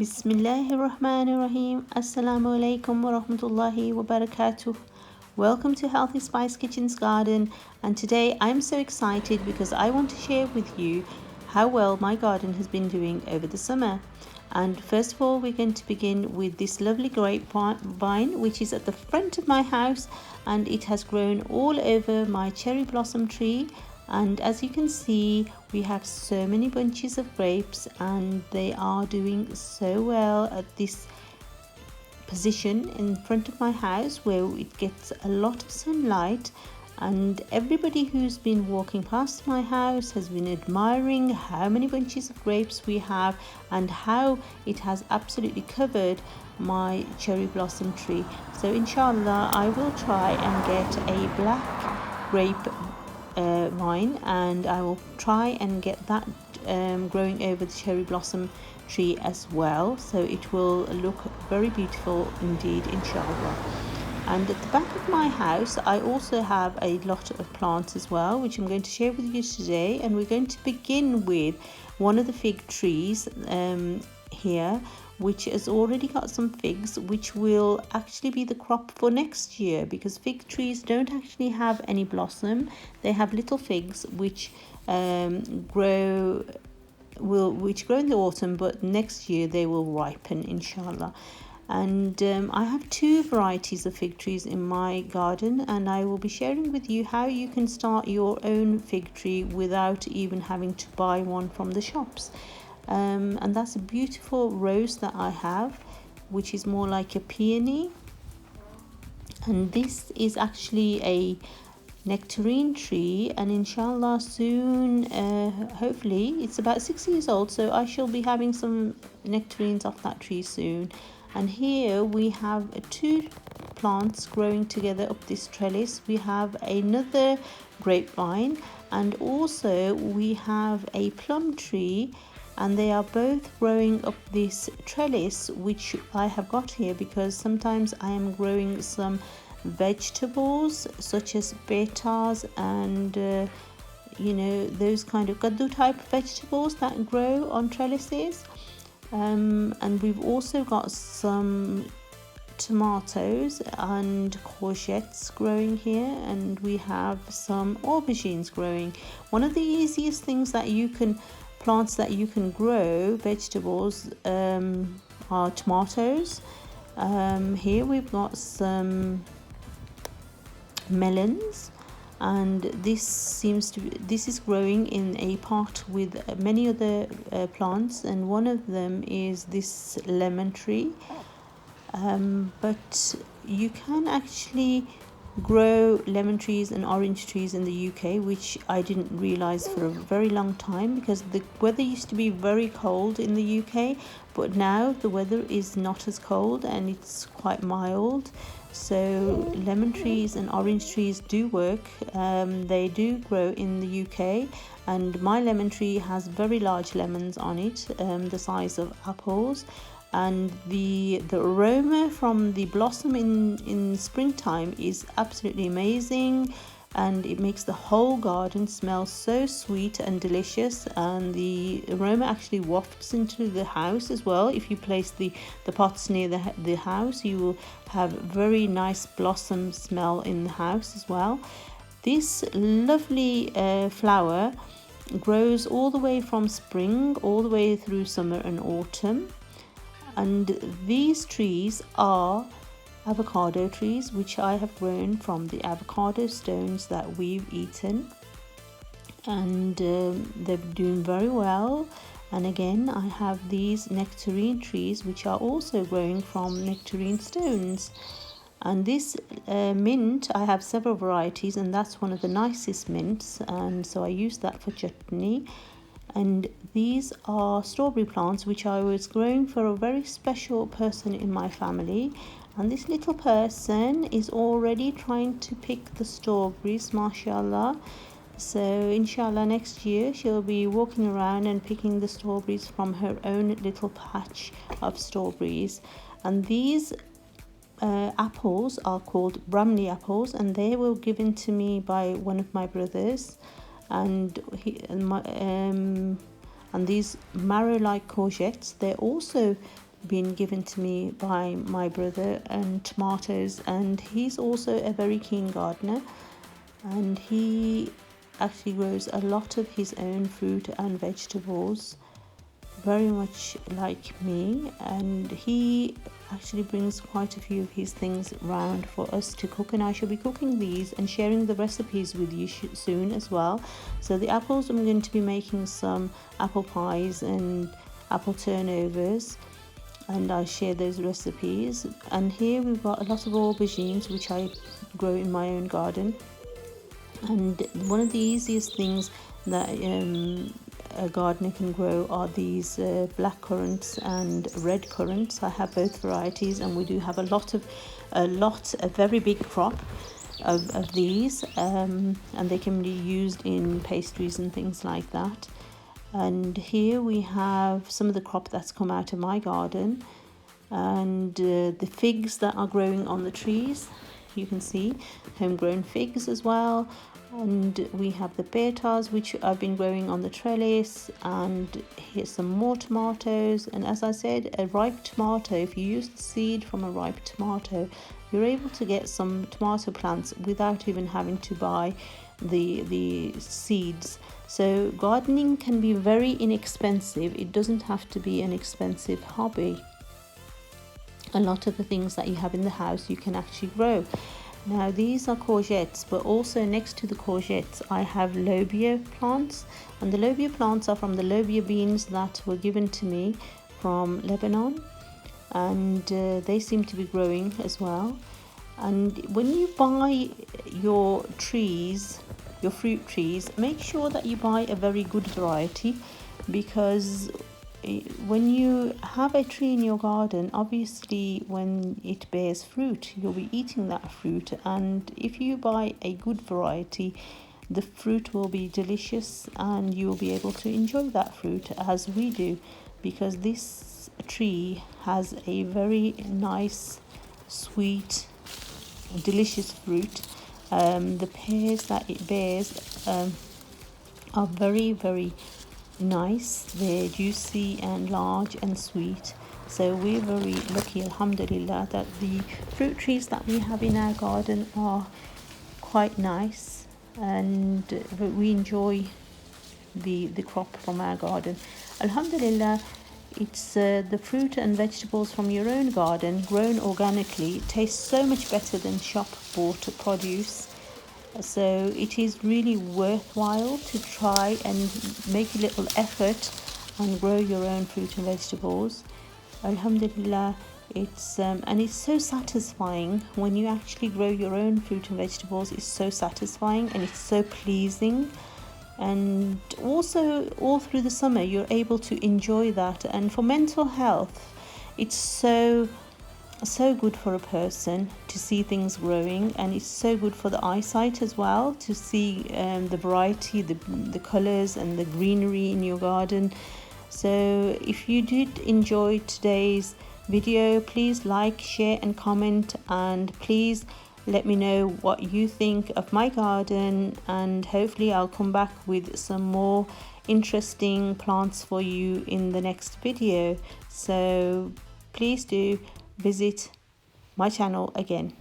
Bismillahirrahmanirrahim. Assalamu alaikum wa rahmatullahi wa barakatuh. Welcome to Healthy Spice Kitchen's garden, and today I'm so excited because I want to share with you how well my garden has been doing over the summer. And first of all, we're going to begin with this lovely grapevine which is at the front of my house, and it has grown all over my cherry blossom tree. And as you can see, we have so many bunches of grapes and they are doing so well at this position in front of my house where it gets a lot of sunlight. And everybody who's been walking past my house has been admiring how many bunches of grapes we have and how it has absolutely covered my cherry blossom tree. So inshallah, I will try and get a black grape vine, and I will try and get that growing over the cherry blossom tree as well, so it will look very beautiful indeed, inshallah. And at the back of my house I also have a lot of plants as well, which I'm going to share with you today. And we're going to begin with one of the fig trees here, which has already got some figs, which will actually be the crop for next year, because fig trees don't actually have any blossom. They have little figs which grow in the autumn, but next year they will ripen, inshallah. And I have two varieties of fig trees in my garden, and I will be sharing with you how you can start your own fig tree without even having to buy one from the shops. And that's a beautiful rose that I have, which is more like a peony. And this is actually a nectarine tree, and inshallah soon, hopefully, it's about 6 years old, so I shall be having some nectarines off that tree soon. And here we have two plants growing together up this trellis. We have another grapevine, and also we have a plum tree, and they are both growing up this trellis which I have got here, because sometimes I am growing some vegetables such as betas and those kind of kaddu type vegetables that grow on trellises. And we've also got some tomatoes and courgettes growing here, and we have some aubergines growing. One of the easiest things that you can plants that you can grow vegetables are tomatoes. Here we've got some melons, and this is growing in a pot with many other plants, and one of them is this lemon tree. But you can actually grow lemon trees and orange trees in the UK, which I didn't realize for a very long time, because the weather used to be very cold in the UK, but now the weather is not as cold and it's quite mild. So lemon trees and orange trees do work. They do grow in the UK, and my lemon tree has very large lemons on it, the size of apples. And the aroma from the blossom in springtime is absolutely amazing, and it makes the whole garden smell so sweet and delicious. And the aroma actually wafts into the house as well. If you place the pots near the house, you will have very nice blossom smell in the house as well. This lovely flower grows all the way from spring all the way through summer and autumn. And these trees are avocado trees, which I have grown from the avocado stones that we've eaten, and they're doing very well. And again, I have these nectarine trees which are also growing from nectarine stones. And this mint, I have several varieties, and that's one of the nicest mints, and so I use that for chutney. And these are strawberry plants which I was growing for a very special person in my family, and this little person is already trying to pick the strawberries, mashallah. So inshallah next year she'll be walking around and picking the strawberries from her own little patch of strawberries. And these apples are called Bramley apples, and they were given to me by one of my brothers. And these marrow-like courgettes, they're also been given to me by my brother, and tomatoes, and he's also a very keen gardener, and he actually grows a lot of his own fruit and vegetables, very much like me, and he actually brings quite a few of his things round for us to cook, and I shall be cooking these and sharing the recipes with you soon as well. So the apples, I'm going to be making some apple pies and apple turnovers, and I'll share those recipes. And here we've got a lot of aubergines which I grow in my own garden, and one of the easiest things that a gardener can grow are these black currants and red currants. I have both varieties, and we do have a very big crop of these, and they can be used in pastries and things like that. And here we have some of the crop that's come out of my garden, and the figs that are growing on the trees. You can see homegrown figs as well. And we have the betas, which I've been growing on the trellis, and here's some more tomatoes. And as I said, a ripe tomato, if you use the seed from a ripe tomato, you're able to get some tomato plants without even having to buy the seeds. So gardening can be very inexpensive. It doesn't have to be an expensive hobby. A lot of the things that you have in the house you can actually grow. Now these are courgettes, but also next to the courgettes I have lobia plants, and the lobia plants are from the lobia beans that were given to me from Lebanon, and they seem to be growing as well. And when you buy your trees, your fruit trees, make sure that you buy a very good variety, because when you have a tree in your garden, obviously when it bears fruit, you'll be eating that fruit, and if you buy a good variety, the fruit will be delicious and you will be able to enjoy that fruit as we do, because this tree has a very nice, sweet, delicious fruit. The pears that it bears are very, very nice. They're juicy and large and sweet. So we're very lucky, alhamdulillah, that the fruit trees that we have in our garden are quite nice, and we enjoy the crop from our garden, alhamdulillah. It's the fruit and vegetables from your own garden, grown organically. It tastes so much better than shop bought produce. So it is really worthwhile to try and make a little effort and grow your own fruit and vegetables. Alhamdulillah, it's so satisfying when you actually grow your own fruit and vegetables. It's so satisfying and it's so pleasing. And also all through the summer you're able to enjoy that. And for mental health, it's so good for a person to see things growing, and it's so good for the eyesight as well to see the variety, the colors and the greenery in your garden. So if you did enjoy today's video, please like, share and comment, and please let me know what you think of my garden, and hopefully I'll come back with some more interesting plants for you in the next video. So please do visit my channel again.